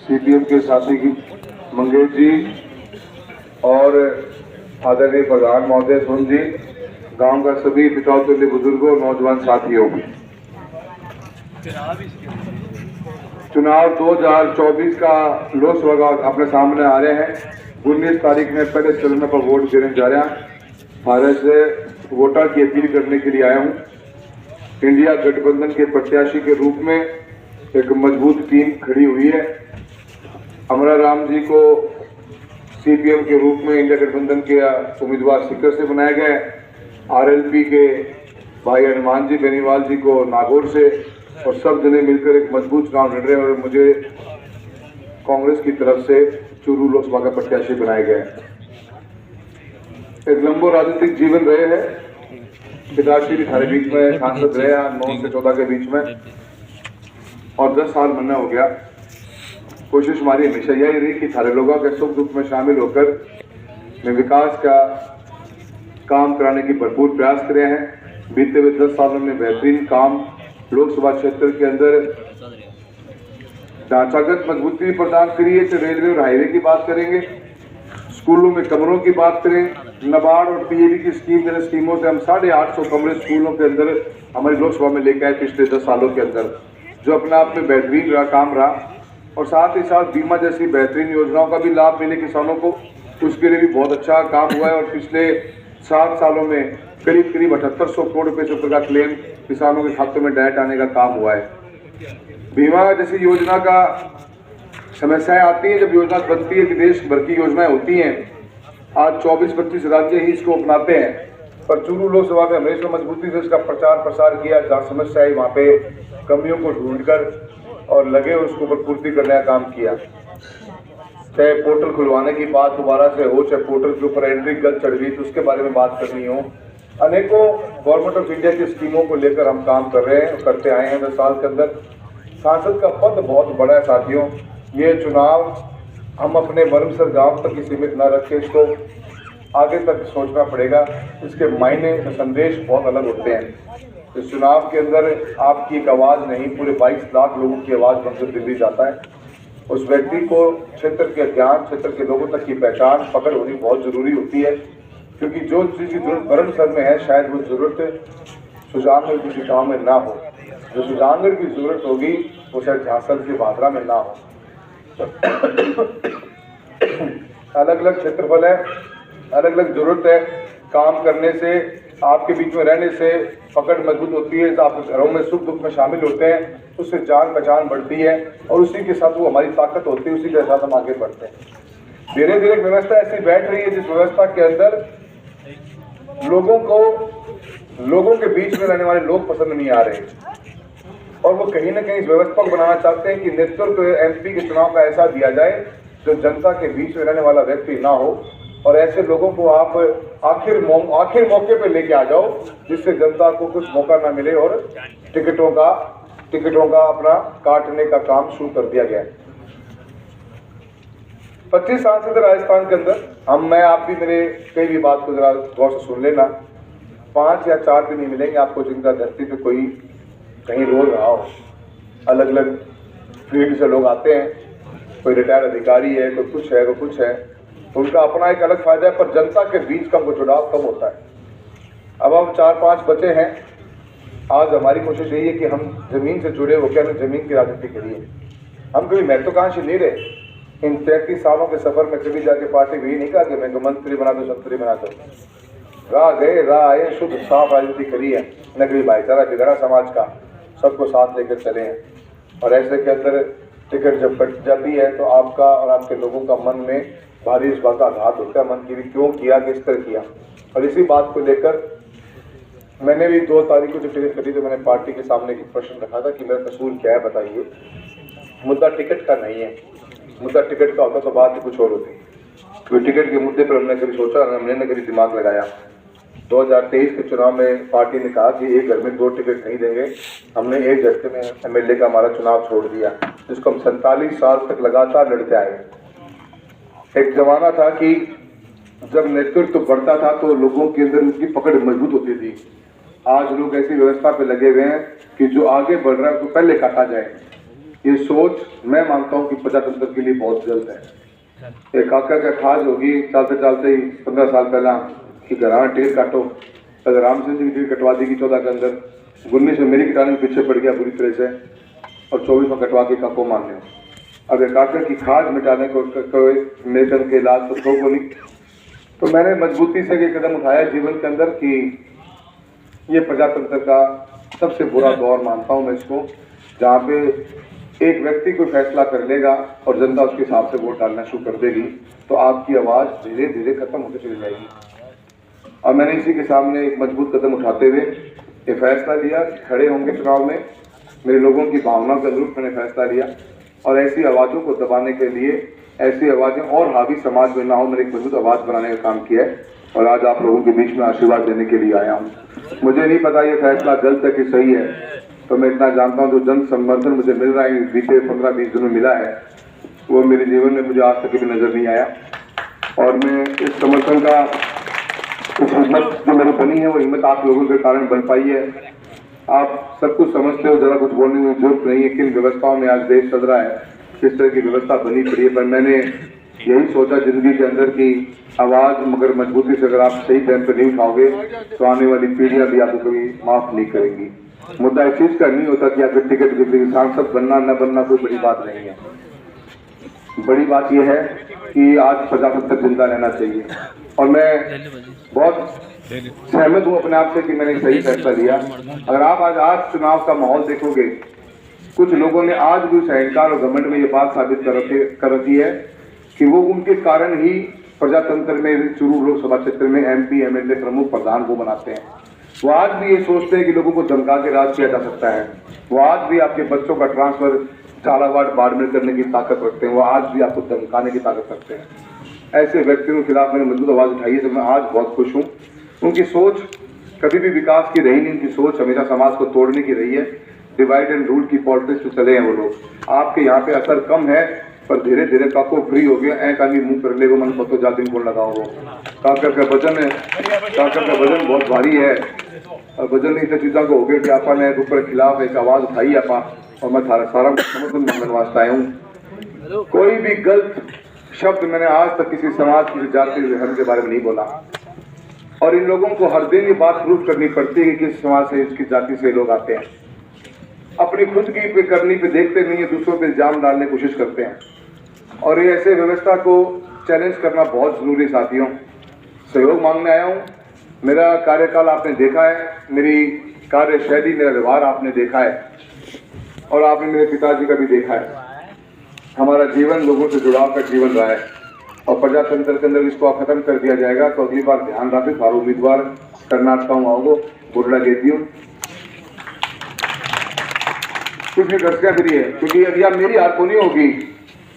CPM के साथी की मंगेश जी और आदरणीय प्रधान महोदय सोन जी, गांव का सभी पिताओं के बुजुर्गों नौजवान साथियों, चुनाव 2024 का लोकसभा अपने सामने आ रहे हैं। 19 तारीख में पहले चरण पर वोट देने जा रहे हैं। भारत से वोटर की अपील करने के लिए आया हूं। इंडिया गठबंधन के प्रत्याशी के रूप में एक मजबूत टीम खड़ी हुई है। अमरा राम जी को सीपीएम के रूप में इंडिया गठबंधन के उम्मीदवार सीकर से बनाया गया है। आरएलपी के भाई हनुमान जी बेनीवाल जी को नागौर से, और सब जने मिलकर एक मजबूत चुनाव लड़ रहे हैं और मुझे कांग्रेस की तरफ से चूरू लोकसभा का प्रत्याशी बनाया गया है। एक लंबो राजनीतिक जीवन रहे हैं। पिताश्री भी थारे बीच में सांसद रहे 9 से 14 के बीच में, और 10 साल महीना हो गया। कोशिश हमारी हमेशा यही रही कि थारे लोगों के सुख दुख में शामिल होकर मैं विकास का काम कराने की भरपूर प्रयास करे हैं। बीते हुए 10 सालों में बेहतरीन काम लोकसभा क्षेत्र के अंदर ढांचागत मजबूती प्रदान करी है। तो रेलवे और हाईवे की बात करेंगे, स्कूलों में कमरों की बात करें, नाबार्ड और पीएबी की स्कीमों से हम 850 कमरे स्कूलों के अंदर हमारी लोकसभा में लेकर आए पिछले 10 सालों के अंदर, जो अपने आप में बेहतरीन काम रहा। और साथ ही साथ बीमा जैसी बेहतरीन योजनाओं का भी लाभ मिले किसानों को, उसके लिए भी बहुत अच्छा काम हुआ है। और पिछले 7 सालों में करीब 7800 करोड़ रुपए से का क्लेम किसानों के खातों में डायरेक्ट आने का काम हुआ है। बीमा जैसी योजना का समस्याएं आती हैं जब योजना बनती है कि देश भर की योजनाएं होती हैं। आज 24-25 राज्य ही इसको अपनाते हैं, पर चूरू लोकसभा में हमेशा मजबूती से इसका प्रचार प्रसार किया। जहाँ समस्या आई वहाँ पे कमियों को ढूंढकर और लगे उसको पर पूर्ति करने का काम किया। चाहे पोर्टल खुलवाने की बात दोबारा से हो, चाहे पोर्टल के ऊपर एंट्री गलत चढ़ गई तो उसके बारे में बात करनी हो, अनेकों गवर्नमेंट ऑफ इंडिया की स्कीमों को लेकर हम काम कर रहे हैं, करते आए हैं 10 साल के अंदर। सांसद का पद बहुत बड़ा है साथियों। ये चुनाव हम अपने बरमसर गांव तक ही सीमित न रखें, इसको आगे तक सोचना पड़ेगा। इसके मायने संदेश बहुत अलग होते हैं। इस चुनाव के अंदर आपकी एक आवाज़ नहीं, पूरे 22 लाख लोगों की आवाज़ बनकर दिल्ली जाता है। उस व्यक्ति को क्षेत्र के ज्ञान, क्षेत्र के लोगों तक की पहचान, पकड़ होनी बहुत ज़रूरी होती है, क्योंकि जो चीज़ की जरूरत बरमसर में है शायद वो ज़रूरत सुजानगढ़ किसी गाँव में ना हो। जो सुजानगढ़ की ज़रूरत होगी वो शायद झांसन की भादरा में ना हो। अलग अलग क्षेत्रफल है, अलग अलग जरूरत है। काम करने से, आपके बीच में रहने से पकड़ मजबूत होती है। आप घरों में सुख दुख में शामिल होते हैं, उससे जान पहचान बढ़ती है और उसी के साथ वो हमारी ताकत होती है, उसी के साथ हम आगे बढ़ते हैं। धीरे धीरे व्यवस्था ऐसी बैठ रही है जिस व्यवस्था के अंदर लोगों के बीच में रहने वाले लोग पसंद नहीं आ रहे, और वो कहीं ना कहीं इस व्यवस्था को बनाना चाहते हैं कि नेतृत्व एमपी के चुनाव का ऐसा दिया जाए जो जनता के बीच में रहने वाला व्यक्ति ना हो, और ऐसे लोगों को आप आखिर मौके पे लेके आ जाओ जिससे जनता को कुछ मौका ना मिले और टिकटों का अपना काटने का काम शुरू कर दिया गया है। 25 सांसद राजस्थान के अंदर मैं आप भी मेरे कई भी बात को जरा गौर से सुन लेना। 5 या 4 दिन ही मिलेंगे आपको जिनका धरती पे कोई कहीं रोल रहा हो। अलग अलग फील्ड से लोग आते हैं, कोई रिटायर्ड अधिकारी है, कोई कुछ है, उनका अपना एक अलग फायदा है, पर जनता के बीच का वो जुड़ाव कम होता है। अब हम 4-5 बचे हैं। आज हमारी कोशिश यही है कि हम जमीन से जुड़े होकर हमें जमीन की राजनीति करिए। हम कभी महत्वाकांक्षी नहीं रहे। इन 33 सालों के सफर में कभी जाके पार्टी भी नहीं कहा कि मैं मंत्री बना दो, संतरी बना दो। राह गए, राह आए, शुद्ध साफ राजनीति करी है। नगरी भाईचारा बिगड़ा समाज का, सबको साथ लेकर चले हैं। और ऐसे के अंदर टिकट जब कट जाती है तो आपका और आपके लोगों का मन में भारी इस बात का आघात होता है, मन की भी क्यों किया, किस तरह किया। और इसी बात को लेकर मैंने भी 2 तारीख को जब टिकट कटी तो मैंने पार्टी के सामने एक प्रश्न रखा था कि मेरा कसूर क्या है बताइए। मुद्दा टिकट का नहीं है, मुद्दा टिकट का होता तो बात कुछ और होती। तो टिकट के मुद्दे पर हमने कभी सोचा, हमने कभी दिमाग लगाया। 2023 के चुनाव में पार्टी ने कहा कि एक घर में 2 टिकट नहीं देंगे। हमने एक झटके में एमएलए का हमारा चुनाव छोड़ दिया, जिसको हम 47 साल तक लगातार लड़ते आए। एक जमाना था कि जब नेतृत्व बढ़ता था तो लोगों के अंदर उनकी पकड़ मजबूत होती थी। आज लोग ऐसी व्यवस्था पे लगे हुए हैं कि जो आगे बढ़ रहा है उसको पहले काटा जाए। ये सोच मैं मानता हूँ कि प्रजातंत्र के लिए बहुत गलत है। एक काका का खाज होगी चलते चलते ही 15 साल पहला कि घर टेर काटो, अगर रामचंद्र जी की टेर कटवा देगी 14 के अंदर, 19 में मेरी कटाने के पीछे पड़ गया बुरी तरह से और 24 में कटवा के काको मान लो। अगर काका की खाज मिटाने को मेकन के इलाज तो को नहीं, तो मैंने मजबूती से ये कदम उठाया जीवन के अंदर कि ये प्रजातंत्र का सबसे बुरा दौर मानता हूँ मैं इसको, जहाँ पे एक व्यक्ति कोई फैसला कर लेगा और जनता उसके हिसाब से वोट डालना शुरू कर देगी, तो आपकी आवाज़ धीरे धीरे खत्म होती चली जाएगी। और मैंने इसी के सामने एक मजबूत कदम उठाते हुए ये फैसला लिया, खड़े होंगे चुनाव में, मेरे लोगों की भावनाओं के अनुरूप मैंने फैसला लिया और ऐसी आवाज़ों को दबाने के लिए, ऐसी आवाज़ें और हावी समाज में ना हो, मैंने एक मजबूत आवाज़ बनाने का काम किया है और आज आप लोगों के बीच में आशीर्वाद देने के लिए आया हूँ। मुझे नहीं पता ये फैसला गलत है कि सही है, तो मैं इतना जानता हूँ जो जन समर्थन मुझे मिल रहा है बीते 15-20 दिनों मिला है, वो मेरे जीवन में मुझे आज तक कभी नज़र नहीं आया। और मैं इस समर्थन का, इस हिम्मत जो मेरी बनी है वो हिम्मत आप लोगों के कारण बन पाई है। आप सब कुछ समझते हो, ज़रा कुछ बोलने की जरूरत नहीं है किन व्यवस्थाओं में आज देश चल रहा है, किस तरह की व्यवस्था बनी पड़ी है। पर मैंने यही सोचा जिंदगी के अंदर की आवाज़ मगर मजबूती से अगर आप सही टाइम पर नहीं उठाओगे तो आने वाली पीढ़ियाँ भी आपको कभी माफ़ नहीं करेंगी। मुद्दा इस चीज़ का नहीं होता कि आपके टिकट के सांसद बनना न बनना कोई बड़ी बात नहीं है। बड़ी बात यह है कि आज प्रजातंत्र जिंदा रहना चाहिए और मैं बहुत सहमत हूँ अपने आप से कि मैंने सही फैसला लिया। अगर आप आज चुनाव का माहौल देखोगे, कुछ लोगों ने आज भी उस अहंकार और घमंड में ये बात साबित कर रखी है कि वो उनके कारण ही प्रजातंत्र में चुरू लोकसभा क्षेत्र में MP MLA प्रमुख प्रधान को बनाते हैं। वो आज भी ये सोचते हैं कि लोगों को धमका के राज किया जा सकता है। वो आज भी आपके बच्चों का ट्रांसफर झालावाड़ बाड़मेर करने की ताकत रखते हैं। वो आज भी आपको धमकाने की ताकत रखते हैं। ऐसे व्यक्तियों के खिलाफ मैंने मजबूत आवाज़ उठाई है, तो मैं आज बहुत खुश हूँ। उनकी सोच कभी भी विकास की रही नहीं, उनकी सोच हमेशा समाज को तोड़ने की रही है। डिवाइड एंड रूल की पॉलिटिक्स में चले हैं वो लोग। आपके यहाँ पे असर कम है पर धीरे धीरे काको फ्री हो गया, ऐ कानी मुंह कर ले वो मन पतो जाते को लगाओ। वो काकर का वजन है, काकर का वजन बहुत भारी है और वजन इस चीज़ों को हो गया कि आपा ने ऊपर खिलाफ एक आवाज़ उठाई आपा और मैं सारा समर्थन मांगने वास्ते आया हूँ। कोई भी गलत शब्द मैंने आज तक किसी समाज, किसी जाति धर्म के बारे में नहीं बोला और इन लोगों को हर दिन ये बात प्रूफ करनी पड़ती है कि किस समाज से, इसकी जाति से लोग आते हैं। अपनी खुद की पे करनी पे देखते नहीं है, दूसरों पे इल्जाम डालने की कोशिश करते हैं और ये ऐसे व्यवस्था को चैलेंज करना बहुत ज़रूरी। साथियों, सहयोग मांगने आया हूँ। मेरा कार्यकाल आपने देखा है, मेरी कार्यशैली, मेरा व्यवहार आपने देखा है और आपने मेरे पिताजी का भी देखा है। हमारा जीवन लोगों से जुड़ाव का जीवन रहा है और प्रजातंत्र के अंदर इसको खत्म कर दिया जाएगा तो अगली बार ध्यान रखें। हमारा उम्मीदवार कर्नाटक आओ बुरला देती हूँ कुछ भी दर्शक फिर है, क्योंकि अब मेरी हार को नहीं होगी,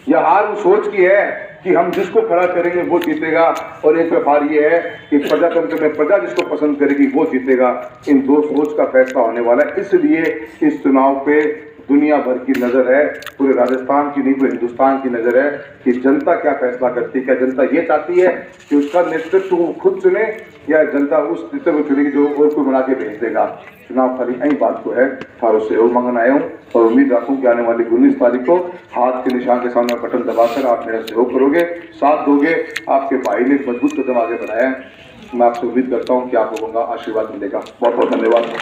यह हार उस सोच की है कि हम जिसको खड़ा करेंगे वो जीतेगा और एक हार ये है कि प्रजातंत्र में प्रजा जिसको पसंद करेगी वो जीतेगा। इन दो सोच का फैसला होने वाला है। इसलिए इस चुनाव पे दुनिया भर की नज़र है, पूरे राजस्थान की नहीं पूरे हिंदुस्तान की नज़र है कि जनता क्या फैसला करती है। क्या जनता ये चाहती है कि उसका नेतृत्व वो खुद चुने या जनता उस नेतृत्व को चुनेगी जो और कोई बना के भेज देगा। चुनाव खाली यही बात को है। सारों से सहयोग मांगने आया हूँ और उम्मीद रखूँ कि आने वाली 19 तारीख को हाथ के निशान के सामने बटन दबाकर आप मेरा सहयोग करोगे, साथ दोगे। आपके भाई ने मजबूत कदम आगे बढ़ाया है। मैं आपसे उम्मीद करता हूँ कि आप लोगों का आशीर्वाद मिलेगा। बहुत बहुत धन्यवाद।